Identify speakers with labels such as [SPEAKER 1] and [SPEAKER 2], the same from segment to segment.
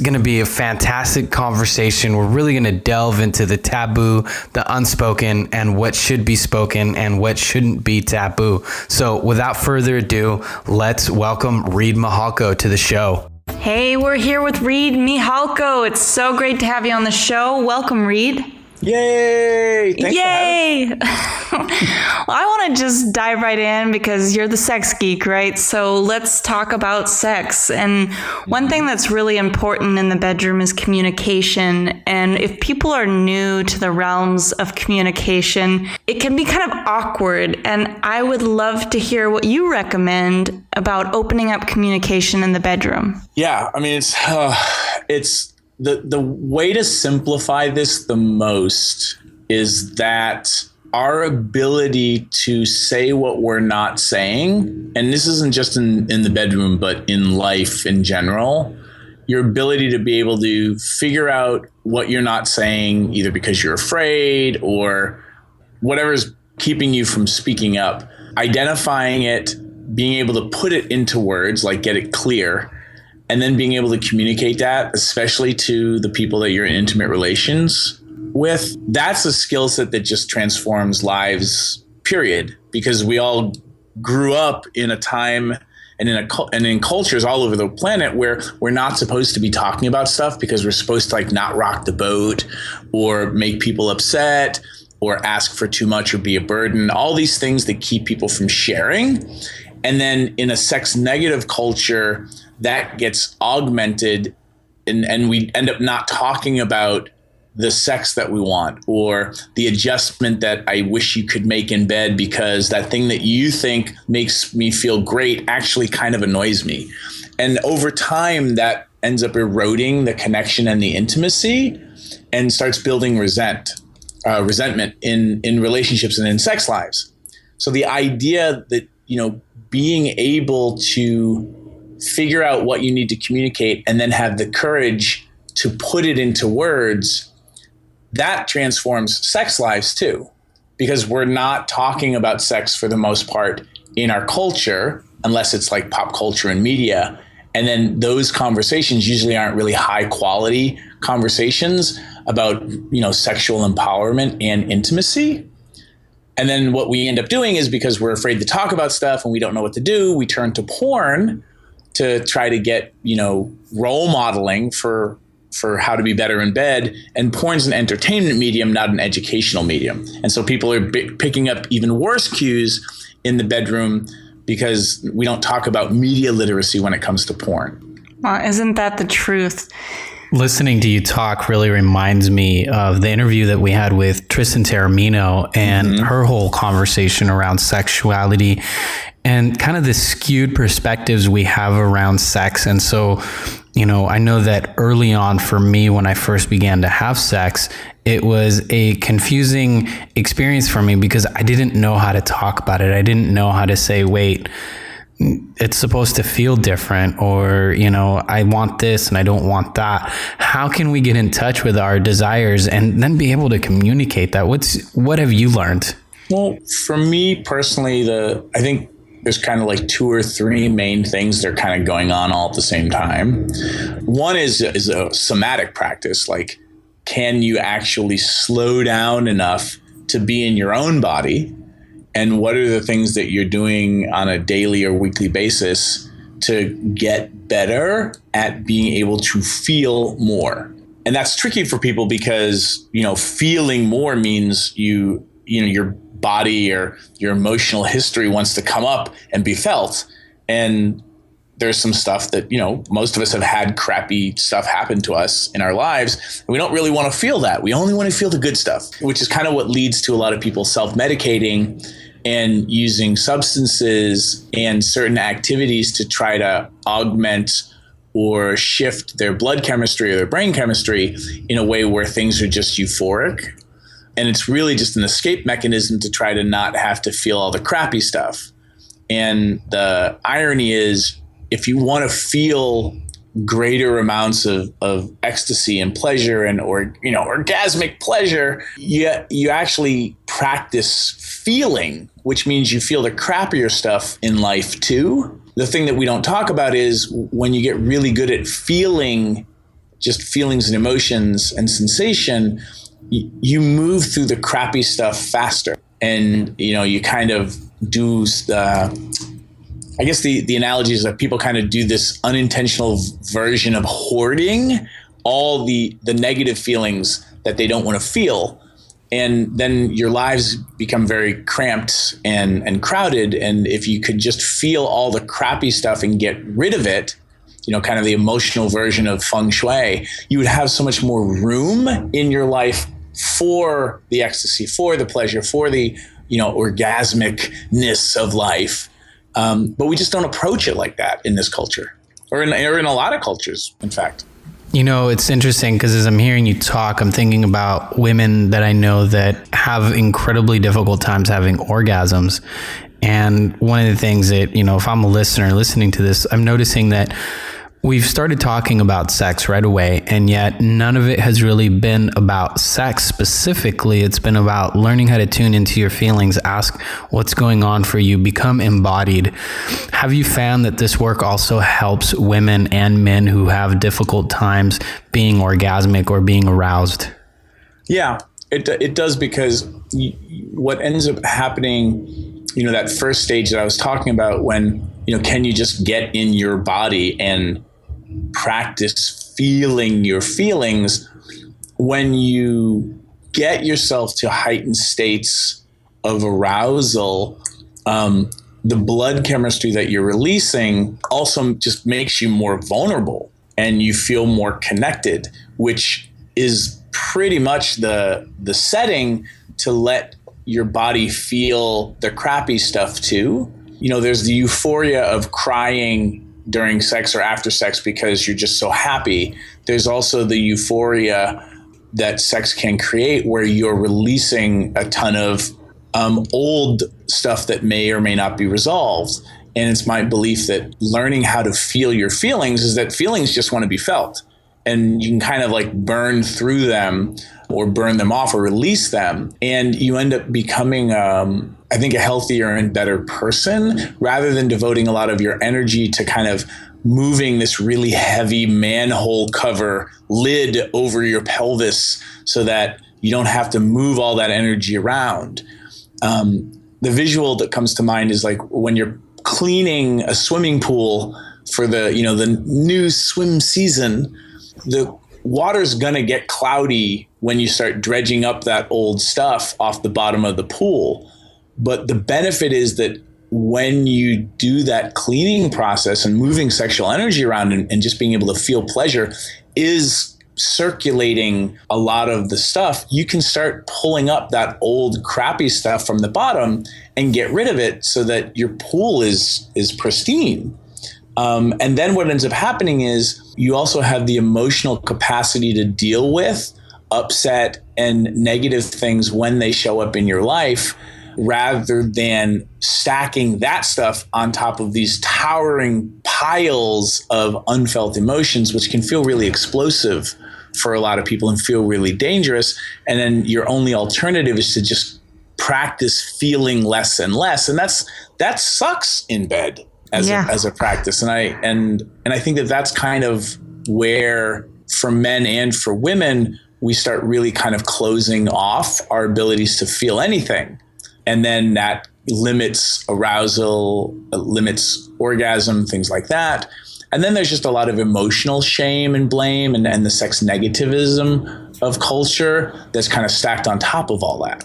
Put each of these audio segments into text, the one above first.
[SPEAKER 1] going to be a fantastic conversation. We're really going to delve into the taboo, the unspoken, and what should be spoken and what shouldn't be taboo. So without further ado, let's welcome Reid Mihalko to the show.
[SPEAKER 2] Hey, we're here with Reid Mihalko. It's so great to have you on the show. Welcome, Reid.
[SPEAKER 3] Yay! Thanks.
[SPEAKER 2] Yay! Well, I want to just dive right in because you're the sex geek, right? So let's talk about sex. And one thing that's really important in the bedroom is communication. And if people are new to the realms of communication, it can be kind of awkward. And I would love to hear what you recommend about opening up communication in the bedroom.
[SPEAKER 3] Yeah, I mean, it's the way to simplify this the most is that our ability to say what we're not saying, and this isn't just in the bedroom, but in life in general, your ability to be able to figure out what you're not saying, either because you're afraid or whatever's keeping you from speaking up, identifying it, being able to put it into words, like get it clear, and then being able to communicate that, especially to the people that you're in intimate relations with, that's a skill set that just transforms lives, period. Because we all grew up in a time and in cultures all over the planet where we're not supposed to be talking about stuff because we're supposed to not rock the boat or make people upset or ask for too much or be a burden, all these things that keep people from sharing. And then in a sex negative culture, that gets augmented and we end up not talking about the sex that we want or the adjustment that I wish you could make in bed because that thing that you think makes me feel great actually kind of annoys me. And over time, that ends up eroding the connection and the intimacy and starts building resentment in relationships and in sex lives. So the idea that, being able to figure out what you need to communicate and then have the courage to put it into words, that transforms sex lives too, because we're not talking about sex for the most part in our culture, unless it's like pop culture and media. And then those conversations usually aren't really high quality conversations about, sexual empowerment and intimacy. And then what we end up doing is because we're afraid to talk about stuff and we don't know what to do, we turn to porn to try to get, role modeling for how to be better in bed. And porn's an entertainment medium, not an educational medium. And so people are picking up even worse cues in the bedroom because we don't talk about media literacy when it comes to porn.
[SPEAKER 2] Well, isn't that the truth?
[SPEAKER 1] Listening to you talk really reminds me of the interview that we had with Tristan Taormino and her whole conversation around sexuality and kind of the skewed perspectives we have around sex. And so, I know that early on for me, when I first began to have sex, it was a confusing experience for me because I didn't know how to talk about it. I didn't know how to say, wait, it's supposed to feel different, or, I want this and I don't want that. How can we get in touch with our desires and then be able to communicate that? What have you learned?
[SPEAKER 3] Well, for me personally, I think there's kind of like 2 or 3 main things that are kind of going on all at the same time. One is a somatic practice. Like, can you actually slow down enough to be in your own body? And what are the things that you're doing on a daily or weekly basis to get better at being able to feel more? And that's tricky for people because, feeling more means your body or your emotional history wants to come up and be felt. And there's some stuff that, most of us have had crappy stuff happen to us in our lives. And we don't really want to feel that. We only want to feel the good stuff, which is kind of what leads to a lot of people self-medicating and using substances and certain activities to try to augment or shift their blood chemistry or their brain chemistry in a way where things are just euphoric. And it's really just an escape mechanism to try to not have to feel all the crappy stuff. And the irony is, if you want to feel greater amounts of ecstasy and pleasure and orgasmic pleasure, you actually practice feeling, which means you feel the crappier stuff in life too. The thing that we don't talk about is when you get really good at feeling just feelings and emotions and sensation, you move through the crappy stuff faster. And, you kind of do I guess the analogy is that people kind of do this unintentional version of hoarding all the negative feelings that they don't want to feel. And then your lives become very cramped and crowded. And if you could just feel all the crappy stuff and get rid of it, kind of the emotional version of feng shui, you would have so much more room in your life for the ecstasy, for the pleasure, for the, orgasmicness of life. But we just don't approach it like that in this culture, or in a lot of cultures, in fact.
[SPEAKER 1] It's interesting because as I'm hearing you talk, I'm thinking about women that I know that have incredibly difficult times having orgasms. And one of the things that, if I'm a listener listening to this, I'm noticing that we've started talking about sex right away, and yet none of it has really been about sex specifically. It's been about learning how to tune into your feelings, ask what's going on for you, become embodied. Have you found that this work also helps women and men who have difficult times being orgasmic or being aroused?
[SPEAKER 3] Yeah, it does, because what ends up happening, that first stage that I was talking about, when, can you just get in your body and practice feeling your feelings? When you get yourself to heightened states of arousal, the blood chemistry that you're releasing also just makes you more vulnerable, and you feel more connected, which is pretty much the setting to let your body feel the crappy stuff too. There's the euphoria of crying during sex or after sex because you're just so happy. There's also the euphoria that sex can create where you're releasing a ton of old stuff that may or may not be resolved. And it's my belief that learning how to feel your feelings is that feelings just want to be felt. And you can kind of like burn through them or burn them off or release them. And you end up becoming, I think, a healthier and better person, rather than devoting a lot of your energy to kind of moving this really heavy manhole cover lid over your pelvis so that you don't have to move all that energy around. The visual that comes to mind is like when you're cleaning a swimming pool for the new swim season. The water's going to get cloudy when you start dredging up that old stuff off the bottom of the pool. But the benefit is that when you do that cleaning process and moving sexual energy around and just being able to feel pleasure is circulating a lot of the stuff, you can start pulling up that old crappy stuff from the bottom and get rid of it so that your pool is pristine. And then what ends up happening is you also have the emotional capacity to deal with upset and negative things when they show up in your life, rather than stacking that stuff on top of these towering piles of unfelt emotions, which can feel really explosive for a lot of people and feel really dangerous. And then your only alternative is to just practice feeling less and less. And that sucks in bed as a practice. And I think that that's kind of where, for men and for women, we start really kind of closing off our abilities to feel anything. And then that limits arousal, limits orgasm, things like that. And then there's just a lot of emotional shame and blame and the sex negativism of culture that's kind of stacked on top of all that.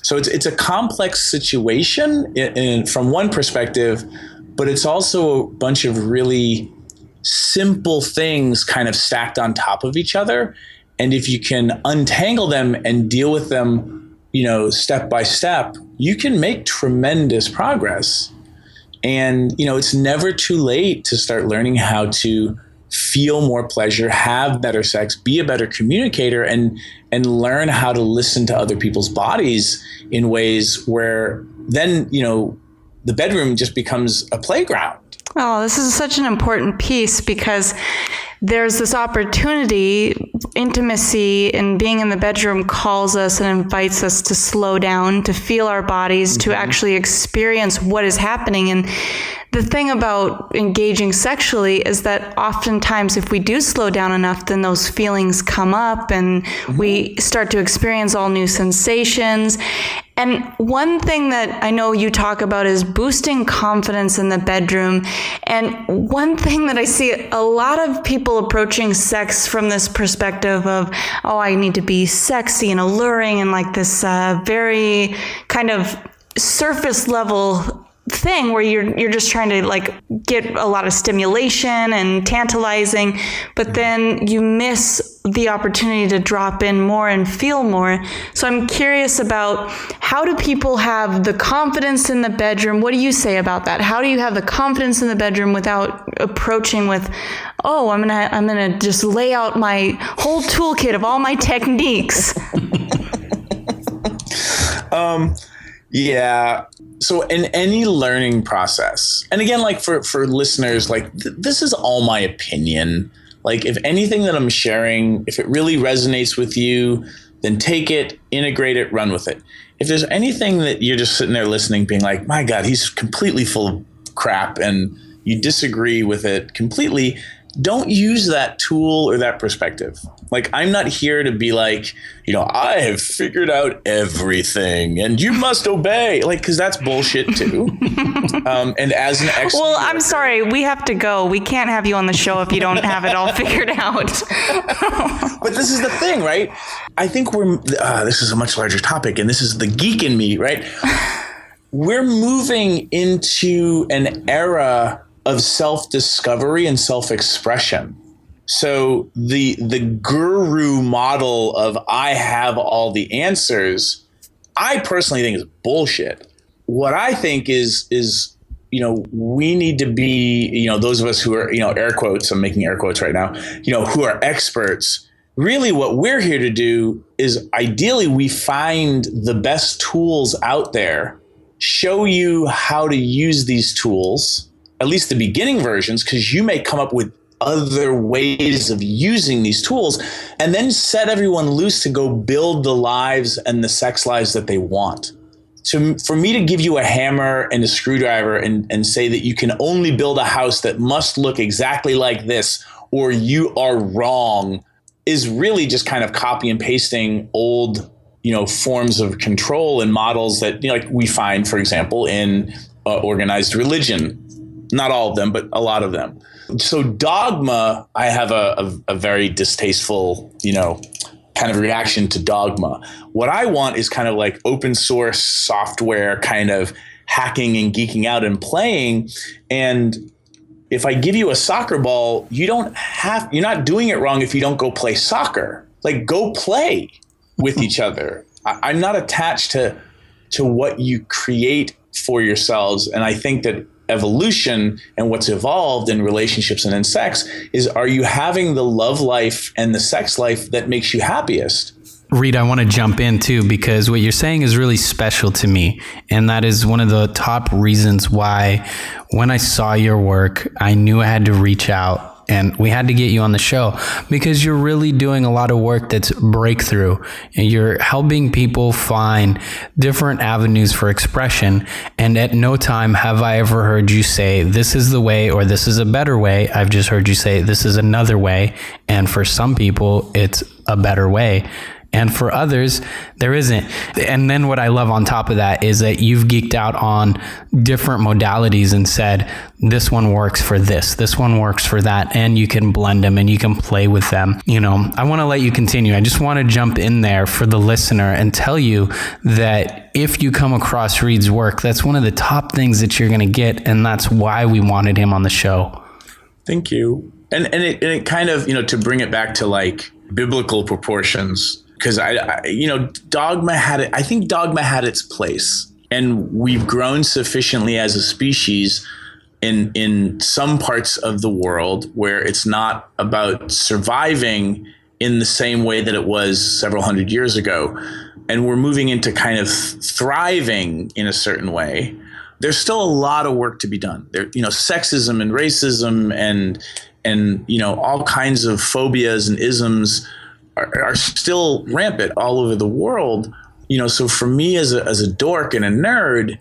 [SPEAKER 3] So it's a complex situation from one perspective, but it's also a bunch of really simple things kind of stacked on top of each other. And if you can untangle them and deal with them, step by step, you can make tremendous progress. And, it's never too late to start learning how to feel more pleasure, have better sex, be a better communicator, and learn how to listen to other people's bodies in ways where then, the bedroom just becomes a playground.
[SPEAKER 2] Oh, this is such an important piece, because there's this opportunity, intimacy, and being in the bedroom calls us and invites us to slow down, to feel our bodies, to actually experience what is happening. And the thing about engaging sexually is that oftentimes if we do slow down enough, then those feelings come up and we start to experience all new sensations. And one thing that I know you talk about is boosting confidence in the bedroom. And one thing that I see a lot of people approaching sex from this perspective of, oh, I need to be sexy and alluring and like this very kind of surface level thing where you're just trying to like get a lot of stimulation and tantalizing, but then you miss the opportunity to drop in more and feel more. So I'm curious about, how do people have the confidence in the bedroom? What do you say about that? How do you have the confidence in the bedroom without approaching with, oh, I'm gonna just lay out my whole toolkit of all my techniques?
[SPEAKER 3] Yeah. So in any learning process, and again, like for listeners, like this is all my opinion. Like if anything that I'm sharing, if it really resonates with you, then take it, integrate it, run with it. If there's anything that you're just sitting there listening, being like, my God, he's completely full of crap, and you disagree with it completely, don't use that tool or that perspective. Like, I'm not here to be like, I have figured out everything and you must obey. Like, because that's bullshit too. And as an expert.
[SPEAKER 2] Well, I'm sorry, we have to go. We can't have you on the show if you don't have it all figured out.
[SPEAKER 3] But this is the thing, right? I think this is a much larger topic, and this is the geek in me, right? We're moving into an era of self-discovery and self-expression. So the guru model of I have all the answers, I personally think is bullshit. What I think is we need to be, those of us who are, air quotes, I'm making air quotes right now, who are experts. Really what we're here to do is ideally we find the best tools out there, show you how to use these tools, at least the beginning versions, because you may come up with other ways of using these tools, and then set everyone loose to go build the lives and the sex lives that they want. For me to give you a hammer and a screwdriver and say that you can only build a house that must look exactly like this, or you are wrong, is really just kind of copy and pasting old, forms of control and models that, like we find, for example, in organized religion. Not all of them, but a lot of them. So dogma, I have a very distasteful, kind of reaction to dogma. What I want is kind of like open source software, kind of hacking and geeking out and playing. And if I give you a soccer ball, you're not doing it wrong if you don't go play soccer. Like, go play with each other. I'm not attached to what you create for yourselves. And I think that evolution and what's evolved in relationships and in sex is, are you having the love life and the sex life that makes you happiest?
[SPEAKER 1] Reid, I want to jump in too, because what you're saying is really special to me. And that is one of the top reasons why when I saw your work, I knew I had to reach out and we had to get you on the show, because you're really doing a lot of work that's breakthrough, and you're helping people find different avenues for expression. And at no time have I ever heard you say, this is the way, or this is a better way. I've just heard you say, this is another way. And for some people, it's a better way. And for others, there isn't. And then what I love on top of that is that you've geeked out on different modalities and said, this one works for this one works for that, and you can blend them and you can play with them. I want to let you continue. I just want to jump in there for the listener and tell you that if you come across Reid's work, that's one of the top things that you're going to get. And that's why we wanted him on the show.
[SPEAKER 3] Thank you. And it kind of, to bring it back to like biblical proportions, because dogma had it. I think dogma had its place, and we've grown sufficiently as a species in some parts of the world where it's not about surviving in the same way that it was several hundred years ago, and we're moving into kind of thriving in a certain way. There's still a lot of work to be done. There, sexism and racism and all kinds of phobias and isms are still rampant all over the world. So for me as a dork and a nerd,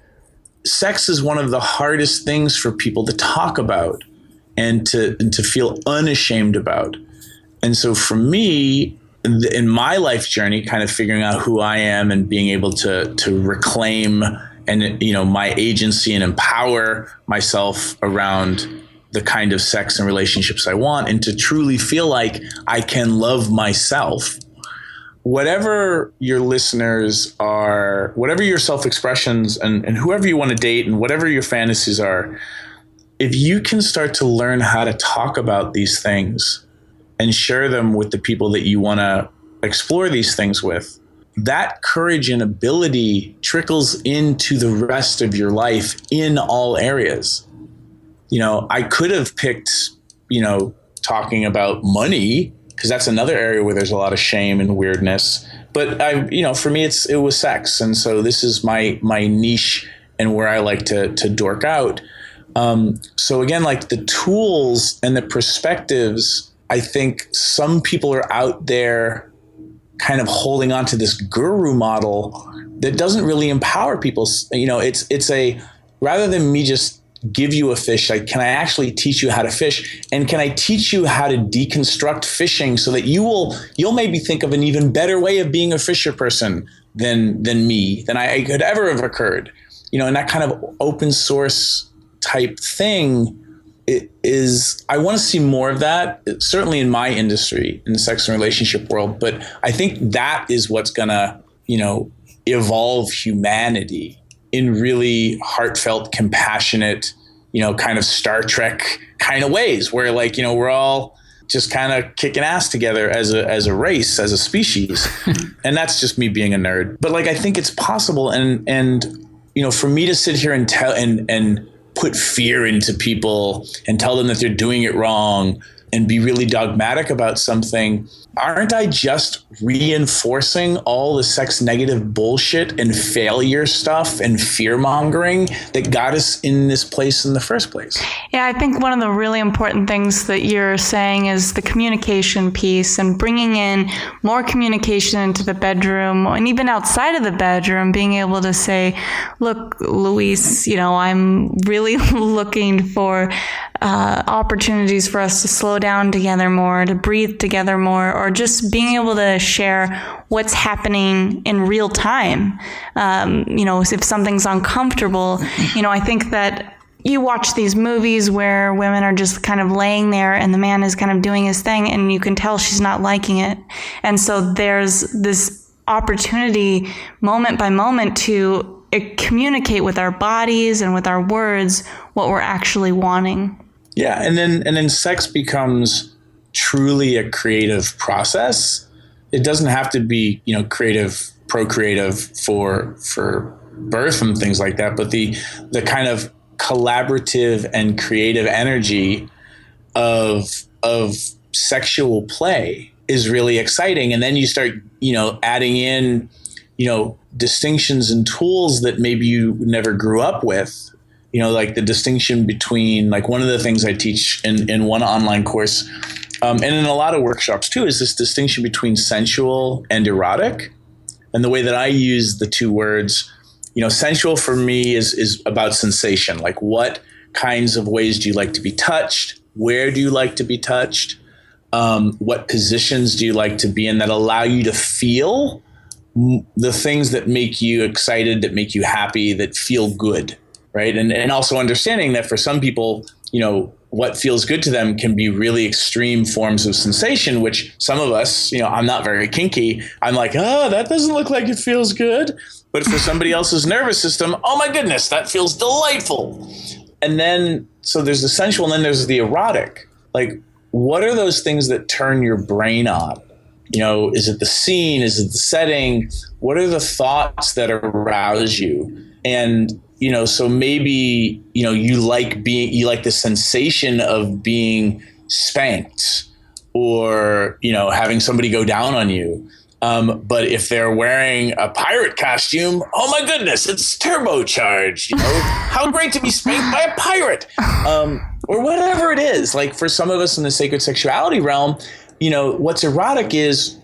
[SPEAKER 3] sex is one of the hardest things for people to talk about and to feel unashamed about. And so for me, in my life journey, kind of figuring out who I am and being able to reclaim and, my agency and empower myself around the kind of sex and relationships I want, and to truly feel like I can love myself. Whatever your listeners are, whatever your self-expressions and whoever you want to date and whatever your fantasies are, if you can start to learn how to talk about these things and share them with the people that you want to explore these things with, that courage and ability trickles into the rest of your life in all areas. I could have picked, talking about money, because that's another area where there's a lot of shame and weirdness. But for me, it was sex. And so this is my niche and where I like to dork out. So again, like the tools and the perspectives, I think some people are out there kind of holding on to this guru model that doesn't really empower people. It's rather than me just give you a fish, like, can I actually teach you how to fish? And can I teach you how to deconstruct fishing so that you'll maybe think of an even better way of being a fisher person than I could ever have occurred. And that kind of open source type thing, I want to see more of that, certainly in my industry, in the sex and relationship world. But I think that is what's gonna, evolve humanity in really heartfelt, compassionate, kind of Star Trek kind of ways where we're all just kind of kicking ass together as a race, as a species. And that's just me being a nerd. But I think it's possible. And for me to sit here and tell and put fear into people and tell them that they're doing it wrong and be really dogmatic about something, aren't I just reinforcing all the sex negative bullshit and failure stuff and fear mongering that got us in this place in the first place?
[SPEAKER 2] Yeah, I think one of the really important things that you're saying is the communication piece and bringing in more communication into the bedroom and even outside of the bedroom, being able to say, look, Luis, I'm really looking for opportunities for us to slow down together more, to breathe together more, or just being able to share what's happening in real time. If something's uncomfortable, I think that you watch these movies where women are just kind of laying there and the man is kind of doing his thing and you can tell she's not liking it. And so there's this opportunity moment by moment to communicate with our bodies and with our words what we're actually wanting.
[SPEAKER 3] Yeah, and then sex becomes truly a creative process. It doesn't have to be, creative, procreative for birth and things like that, but the kind of collaborative and creative energy of sexual play is really exciting. And then you start, adding in, distinctions and tools that maybe you never grew up with. Like the distinction between, one of the things I teach in one online course, and in a lot of workshops too, is this distinction between sensual and erotic. And the way that I use the two words, sensual for me is about sensation. Like, what kinds of ways do you like to be touched? Where do you like to be touched? What positions do you like to be in that allow you to feel the things that make you excited, that make you happy, that feel good? Right. And also understanding that for some people, what feels good to them can be really extreme forms of sensation, which some of us, I'm not very kinky. I'm like, oh, that doesn't look like it feels good. But for somebody else's nervous system, oh, my goodness, that feels delightful. And then so there's the sensual and then there's the erotic. Like, what are those things that turn your brain on? Is it the scene? Is it the setting? What are the thoughts that arouse you? And so maybe, you like the sensation of being spanked or, having somebody go down on you. But if they're wearing a pirate costume, oh my goodness, it's turbocharged. How great to be spanked by a pirate, or whatever it is. Like for some of us in the sacred sexuality realm, what's erotic is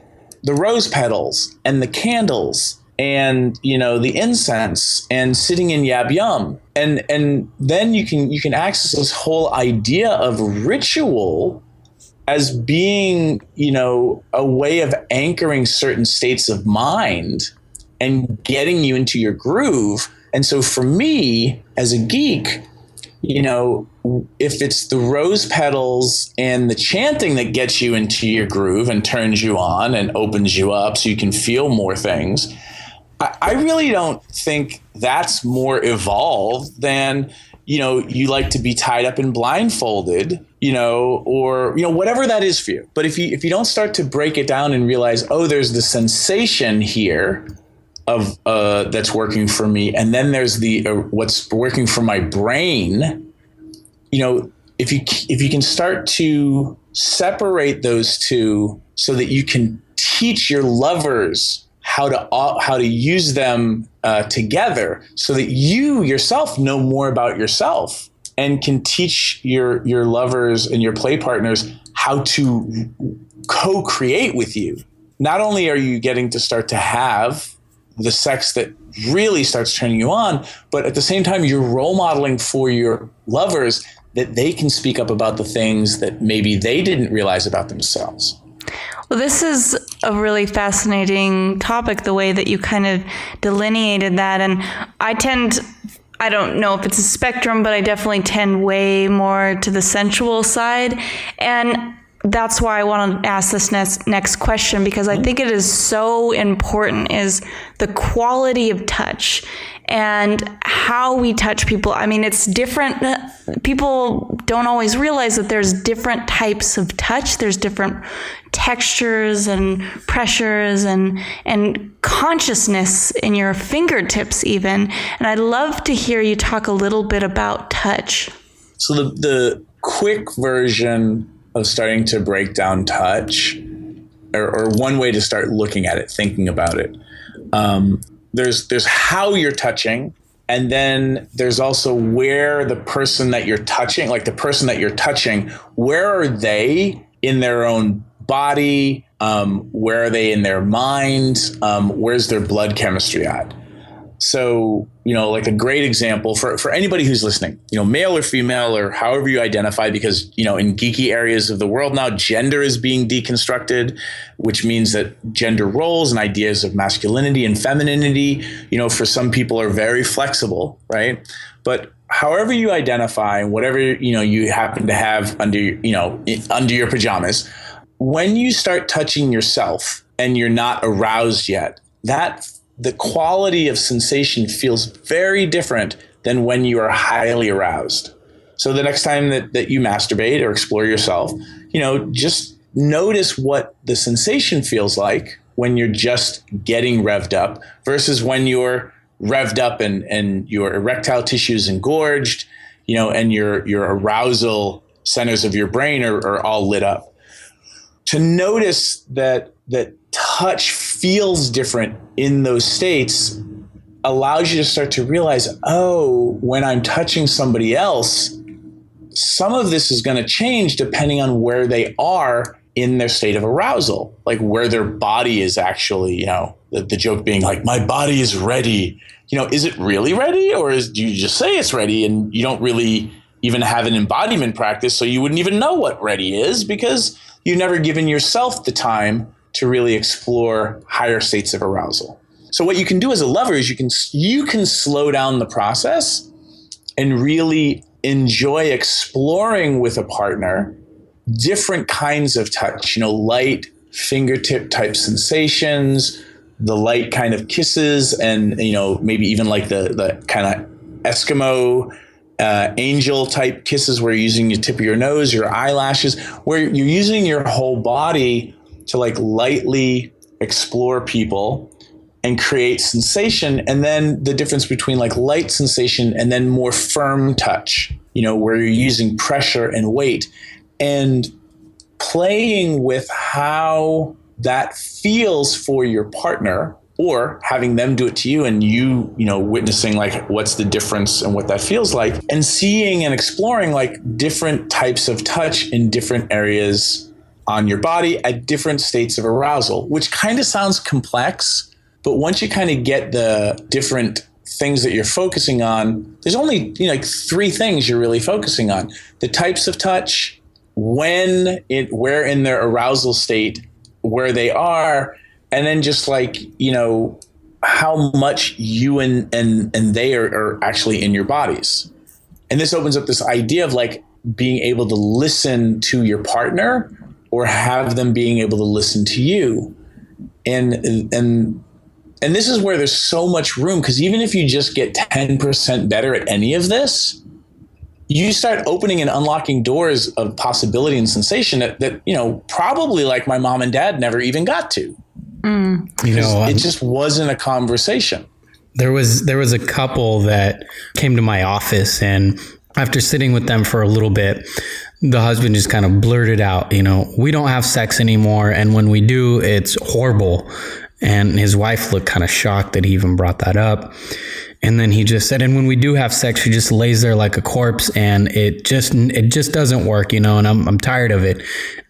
[SPEAKER 3] the rose petals and the candles and, the incense and sitting in Yab Yum. And then you can access this whole idea of ritual as being, a way of anchoring certain states of mind and getting you into your groove. And so for me as a geek, if it's the rose petals and the chanting that gets you into your groove and turns you on and opens you up so you can feel more things, I really don't think that's more evolved than, you like to be tied up and blindfolded, or, whatever that is for you. But if you don't start to break it down and realize, oh, there's the sensation here of that's working for me, and then there's the what's working for my brain, if you can start to separate those two so that you can teach your lovers how to use them together, so that you yourself know more about yourself and can teach your lovers and your play partners how to co-create with you. Not only are you getting to start to have the sex that really starts turning you on, but at the same time, you're role modeling for your lovers that they can speak up about the things that maybe they didn't realize about themselves.
[SPEAKER 2] Well, this is a really fascinating topic, the way that you kind of delineated that. And I don't know if it's a spectrum, but I definitely tend way more to the sensual side. And that's why I want to ask this next question, because I think it is so important, is the quality of touch and how we touch people. I mean, it's different. People don't always realize that there's different types of touch. There's different textures and pressures and consciousness in your fingertips even. And I'd love to hear you talk a little bit about touch.
[SPEAKER 3] So the quick version of starting to break down touch, or one way to start looking at it, thinking about it. There's how you're touching, and then there's also where the person that you're touching, where are they in their own body? Where are they in their mind? Where's their blood chemistry at? So, like a great example for anybody who's listening, male or female or however you identify, because, in geeky areas of the world now, gender is being deconstructed, which means that gender roles and ideas of masculinity and femininity, for some people are very flexible, right? But however you identify, whatever, you happen to have under your pajamas, when you start touching yourself and you're not aroused yet, the quality of sensation feels very different than when you are highly aroused. So the next time that you masturbate or explore yourself, just notice what the sensation feels like when you're just getting revved up versus when you're revved up and your erectile tissue is engorged, and your arousal centers of your brain are all lit up. To notice that touch feels different in those states allows you to start to realize, oh, when I'm touching somebody else, some of this is going to change depending on where they are in their state of arousal, like where their body is actually, the joke being like, my body is ready. Is it really ready? Or do you just say it's ready and you don't really even have an embodiment practice, so you wouldn't even know what ready is because you've never given yourself the time to really explore higher states of arousal. So what you can do as a lover is you can slow down the process and really enjoy exploring with a partner different kinds of touch, light fingertip type sensations, the light kind of kisses, and maybe even like the kind of Eskimo angel type kisses where you're using your tip of your nose, your eyelashes, where you're using your whole body to like lightly explore people and create sensation. And then the difference between like light sensation and then more firm touch, where you're using pressure and weight, and playing with how that feels for your partner, or having them do it to you and you witnessing like what's the difference and what that feels like, and seeing and exploring like different types of touch in different areas on your body at different states of arousal, which kind of sounds complex, But once you kind of get the different things that you're focusing on, there's only like 3 things you're really focusing on: the types of touch, where in their arousal state, where they are, and then just like, how much you and they are actually in your bodies. And this opens up this idea of like being able to listen to your partner or have them being able to listen to you. And this is where there's so much room, because even if you just get 10% better at any of this, you start opening and unlocking doors of possibility and sensation that probably like my mom and dad never even got to. It just wasn't a conversation.
[SPEAKER 1] There was a couple that came to my office, and after sitting with them for a little bit, the husband just kind of blurted out, we don't have sex anymore, and when we do, it's horrible. And his wife looked kind of shocked that he even brought that up. And then he just said, and when we do have sex, she just lays there like a corpse, and it just doesn't work, and I'm tired of it.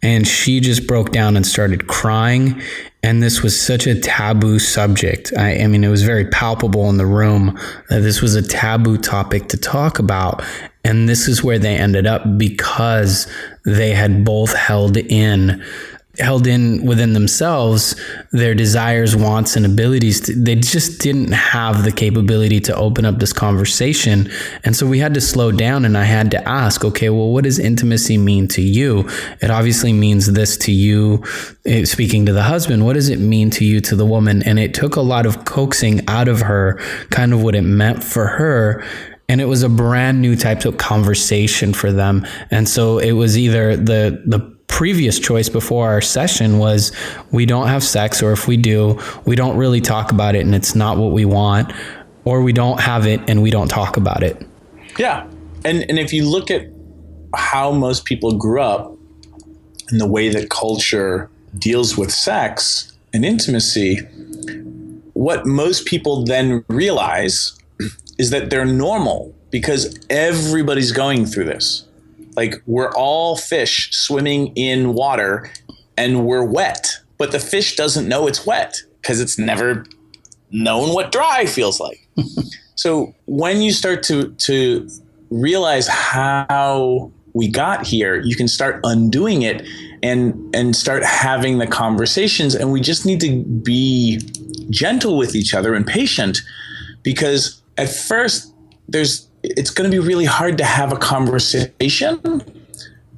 [SPEAKER 1] And she just broke down and started crying. And this was such a taboo subject. I mean, it was very palpable in the room that this was a taboo topic to talk about. And this is where they ended up, because they had both held in within themselves their desires, wants, and abilities. They just didn't have the capability to open up this conversation. And so we had to slow down, and I had to ask, okay, well, what does intimacy mean to you? It obviously means this to you, speaking to the husband. What does it mean to you, to the woman? And it took a lot of coaxing out of her, kind of what it meant for her. And it was a brand new type of conversation for them. And so it was either the previous choice before our session was, we don't have sex, or if we do, we don't really talk about it and it's not what we want, or we don't have it and we don't talk about it.
[SPEAKER 3] Yeah. And if you look at how most people grew up and the way that culture deals with sex and intimacy, what most people then realize is that they're normal because everybody's going through this. Like, we're all fish swimming in water and we're wet, but the fish doesn't know it's wet because it's never known what dry feels like. So when you start to realize how we got here, you can start undoing it and start having the conversations. And we just need to be gentle with each other and patient, because at first it's going to be really hard to have a conversation,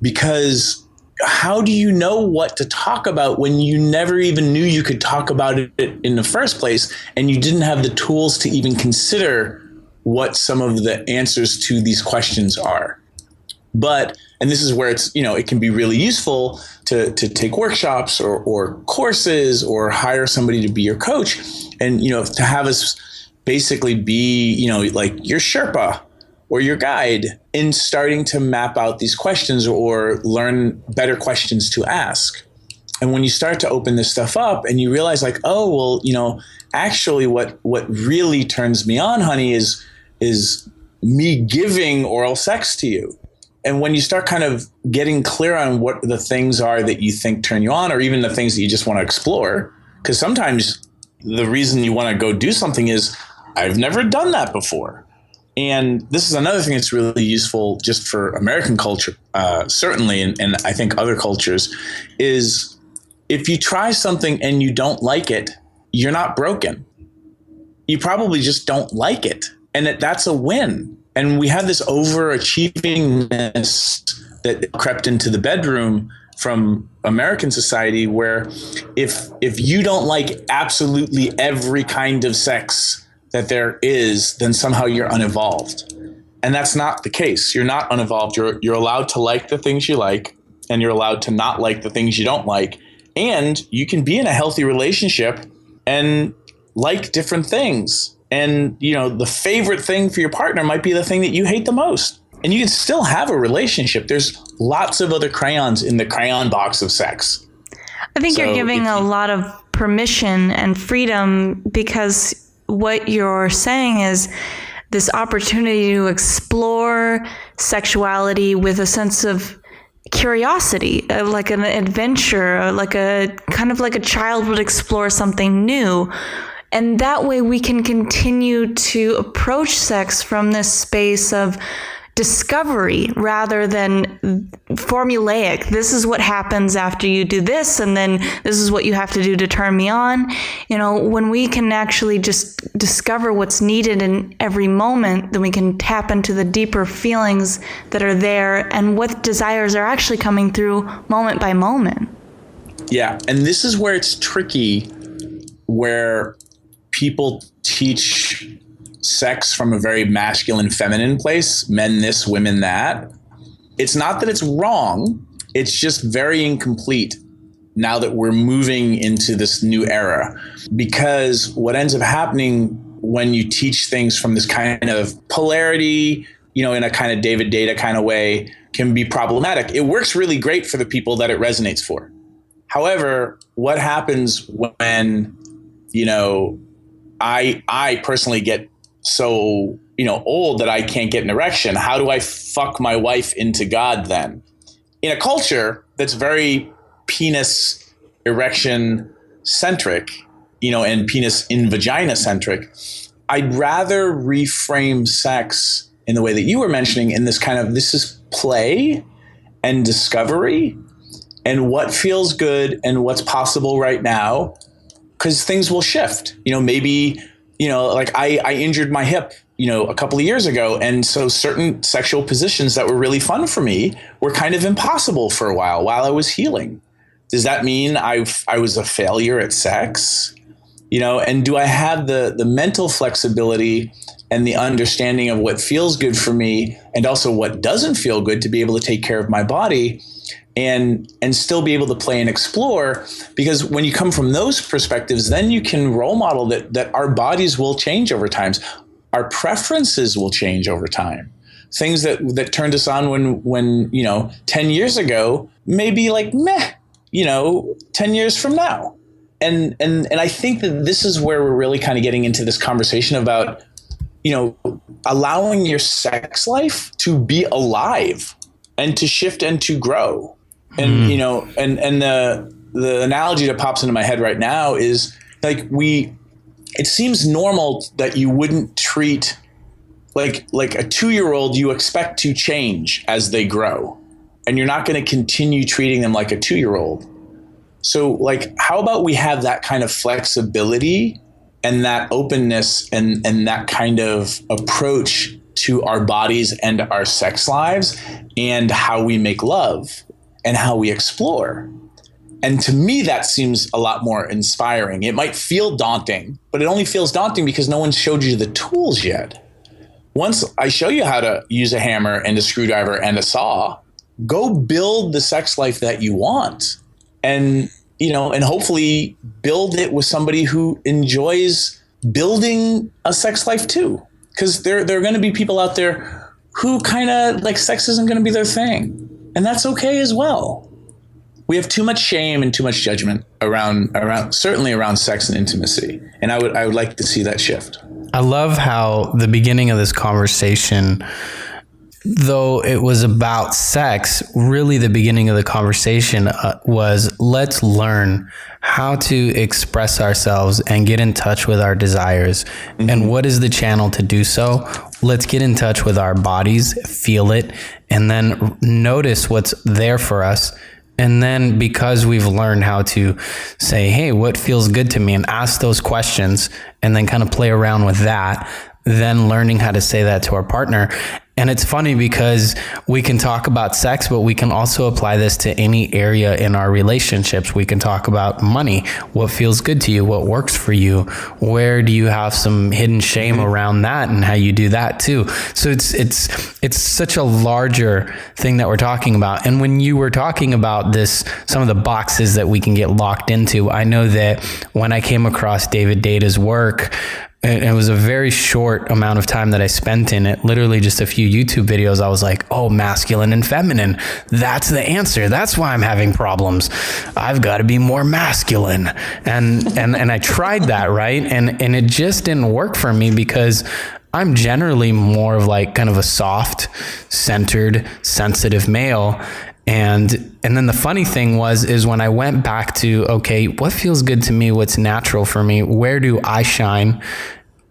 [SPEAKER 3] because how do you know what to talk about when you never even knew you could talk about it in the first place, and you didn't have the tools to even consider what some of the answers to these questions are? And this is where it's, it can be really useful to take workshops or courses, or hire somebody to be your coach, and, to have us basically be, like your Sherpa or your guide in starting to map out these questions or learn better questions to ask. And when you start to open this stuff up and you realize like, oh, well, actually what really turns me on, honey, is me giving oral sex to you. And when you start kind of getting clear on what the things are that you think turn you on, or even the things that you just want to explore, because sometimes the reason you want to go do something is, I've never done that before. And this is another thing that's really useful just for American culture, certainly, and I think other cultures, is if you try something and you don't like it, you're not broken. You probably just don't like it. And that's a win. And we have this overachievingness that crept into the bedroom from American society, where if you don't like absolutely every kind of sex that there is, then somehow you're unevolved. And that's not the case. You're not unevolved. You're allowed to like the things you like, and you're allowed to not like the things you don't like. And you can be in a healthy relationship and like different things. And, the favorite thing for your partner might be the thing that you hate the most. And you can still have a relationship. There's lots of other crayons in the crayon box of sex.
[SPEAKER 2] I think you're giving a lot of permission and freedom, because what you're saying is this opportunity to explore sexuality with a sense of curiosity, like an adventure, like a kind of like a child would explore something new. And that way we can continue to approach sex from this space of discovery rather than formulaic. This is what happens after you do this, and then this is what you have to do to turn me on. When we can actually just discover what's needed in every moment, then we can tap into the deeper feelings that are there and what desires are actually coming through moment by moment.
[SPEAKER 3] Yeah, and this is where it's tricky, where people teach sex from a very masculine, feminine place, men this, women that. It's not that it's wrong, it's just very incomplete now that we're moving into this new era. Because what ends up happening when you teach things from this kind of polarity, in a kind of David Data kind of way, can be problematic. It works really great for the people that it resonates for. However, what happens when, I personally get so, old that I can't get an erection? How do I fuck my wife into God then? In a culture that's very penis erection centric, and penis in vagina centric, I'd rather reframe sex in the way that you were mentioning, in this kind of, this is play and discovery and what feels good and what's possible right now, because things will shift. Maybe, like I injured my hip, a couple of years ago. And so certain sexual positions that were really fun for me were kind of impossible for a while I was healing. Does that mean I was a failure at sex? And do I have the mental flexibility and the understanding of what feels good for me and also what doesn't feel good to be able to take care of my body and still be able to play and explore? Because when you come from those perspectives, then you can role model that our bodies will change over time. Our preferences will change over time. Things that turned us on when 10 years ago may be like meh, 10 years from now. And I think that this is where we're really kind of getting into this conversation about, allowing your sex life to be alive and to shift and to grow. And, and the analogy that pops into my head right now is like, it seems normal that you wouldn't treat like a 2-year-old, you expect to change as they grow, and you're not going to continue treating them like a 2-year-old. So like, how about we have that kind of flexibility and that openness and that kind of approach to our bodies and our sex lives and how we make love and how we explore. And to me, that seems a lot more inspiring. It might feel daunting, but it only feels daunting because no one showed you the tools yet. Once I show you how to use a hammer and a screwdriver and a saw, go build the sex life that you want. And hopefully build it with somebody who enjoys building a sex life too. Because there are going to be people out there who kind of like sex isn't going to be their thing. And that's okay as well. We have too much shame and too much judgment around certainly around sex and intimacy. And I would like to see that shift.
[SPEAKER 1] I love how the beginning of this conversation, though it was about sex, really the beginning of the conversation was let's learn how to express ourselves and get in touch with our desires. Mm-hmm. And what is the channel to do so? Let's get in touch with our bodies, feel it, and then notice what's there for us. And then because we've learned how to say, hey, what feels good to me, and ask those questions and then kind of play around with that, then learning how to say that to our partner. And it's funny because we can talk about sex, but we can also apply this to any area in our relationships. We can talk about money. What feels good to you? What works for you? Where do you have some hidden shame around that and how you do that too? So it's such a larger thing that we're talking about. And when you were talking about this, some of the boxes that we can get locked into, I know that when I came across David Data's work, it was a very short amount of time that I spent in it, literally just a few YouTube videos. I was like, oh, masculine and feminine. That's the answer. That's why I'm having problems. I've got to be more masculine. And I tried that, right? And it just didn't work for me because I'm generally more of like kind of a soft, centered, sensitive male. And then the funny thing is when I went back to, okay, what feels good to me? What's natural for me? Where do I shine?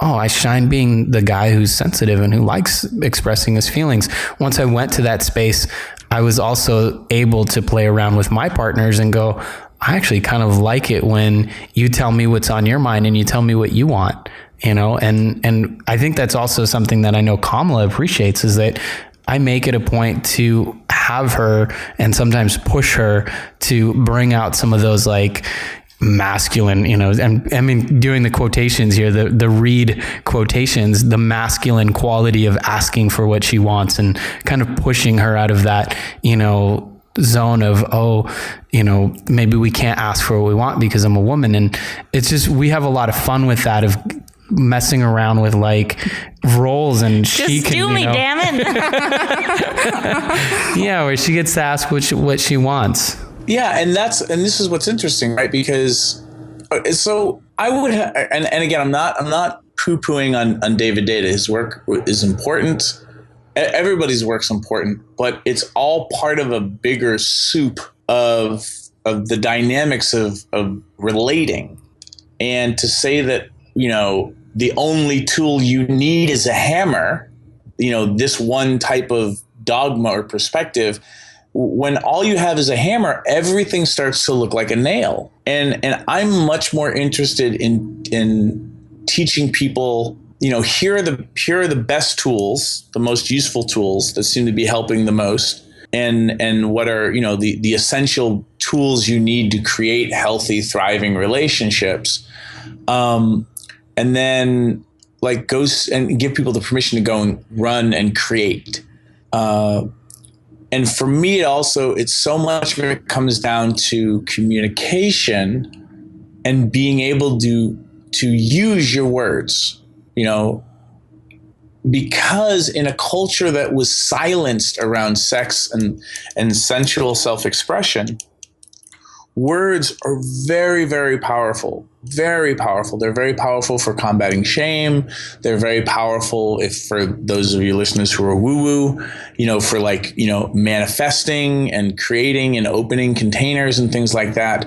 [SPEAKER 1] Oh, I shine being the guy who's sensitive and who likes expressing his feelings. Once I went to that space, I was also able to play around with my partners and go, I actually kind of like it when you tell me what's on your mind and you tell me what you want, and I think that's also something that I know Kamala appreciates, is that I make it a point to have her and sometimes push her to bring out some of those like masculine, and I mean, doing the quotations here, the Reid quotations, the masculine quality of asking for what she wants and kind of pushing her out of that, zone of, maybe we can't ask for what we want because I'm a woman. And it's just, we have a lot of fun with that, of messing around with like roles, and she
[SPEAKER 2] just do me, damn it.
[SPEAKER 1] Yeah, where she gets to ask what she wants.
[SPEAKER 3] Yeah, and this is what's interesting, right? Because so I would and again, I'm not poo-pooing on David Data. His work is important. Everybody's work's important, but it's all part of a bigger soup of the dynamics of relating. And to say that, the only tool you need is a hammer, this one type of dogma or perspective, when all you have is a hammer, everything starts to look like a nail. And I'm much more interested in teaching people, here are the best tools, the most useful tools that seem to be helping the most, and what are, the essential tools you need to create healthy, thriving relationships. And then like go and give people the permission to go and run and create. And for me, it's so much of it comes down to communication and being able to use your words, because in a culture that was silenced around sex and sensual self-expression, words are very, very powerful, very powerful. They're very powerful for combating shame. They're very powerful for those of you listeners who are woo-woo, for manifesting and creating and opening containers and things like that.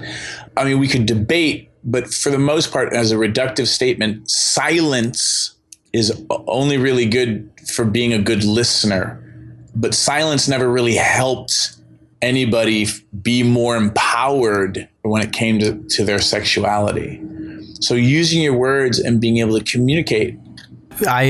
[SPEAKER 3] I mean, we could debate, but for the most part, as a reductive statement, silence is only really good for being a good listener. But silence never really helped anybody be more empowered when it came to their sexuality. So using your words and being able to communicate.
[SPEAKER 1] I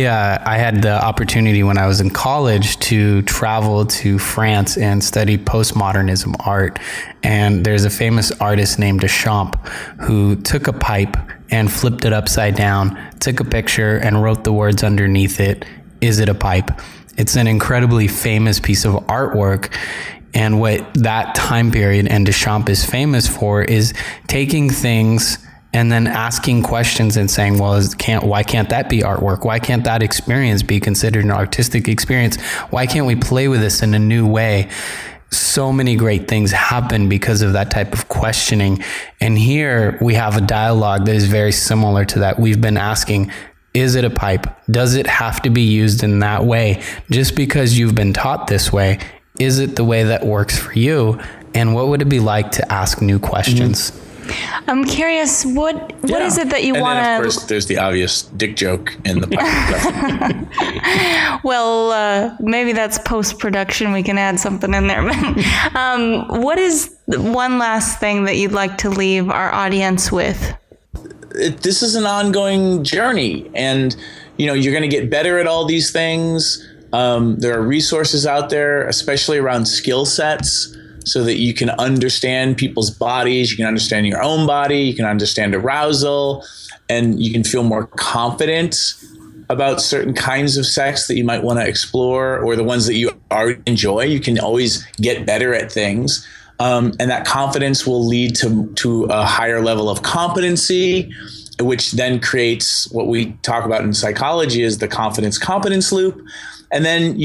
[SPEAKER 1] had the opportunity when I was in college to travel to France and study postmodernism art. And there's a famous artist named Deschamps who took a pipe and flipped it upside down, took a picture and wrote the words underneath it, "Is it a pipe?" It's an incredibly famous piece of artwork. And what that time period and Deschamps is famous for is taking things and then asking questions and saying, well, why can't that be artwork? Why can't that experience be considered an artistic experience? Why can't we play with this in a new way? So many great things happen because of that type of questioning. And here we have a dialogue that is very similar to that. We've been asking, is it a pipe? Does it have to be used in that way? Just because you've been taught this way, is it the way that works for you? And what would it be like to ask new questions?
[SPEAKER 2] I'm curious, what is it that you want to...
[SPEAKER 3] And then, of course, there's the obvious dick joke in the pipe.
[SPEAKER 2] Well, maybe that's post-production. We can add something in there. What is one last thing that you'd like to leave our audience with?
[SPEAKER 3] This is an ongoing journey. And, you're going to get better at all these things. There are resources out there, especially around skill sets, so that you can understand people's bodies, you can understand your own body, you can understand arousal, and you can feel more confident about certain kinds of sex that you might want to explore, or the ones that you already enjoy. You can always get better at things. And that confidence will lead to a higher level of competency, which then creates what we talk about in psychology as the confidence-competence loop. And then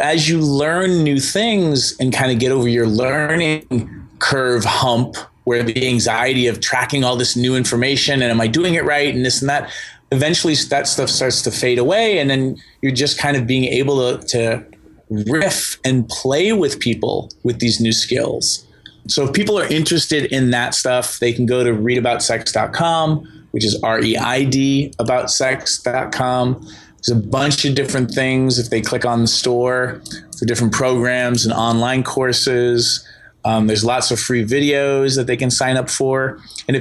[SPEAKER 3] as you learn new things and kind of get over your learning curve hump, where the anxiety of tracking all this new information and am I doing it right and this and that, eventually that stuff starts to fade away. And then you're just kind of being able to riff and play with people with these new skills. So if people are interested in that stuff, they can go to readaboutsex.com, which is REID aboutsex.com. There's a bunch of different things. If they click on the store for different programs and online courses, there's lots of free videos that they can sign up for. And if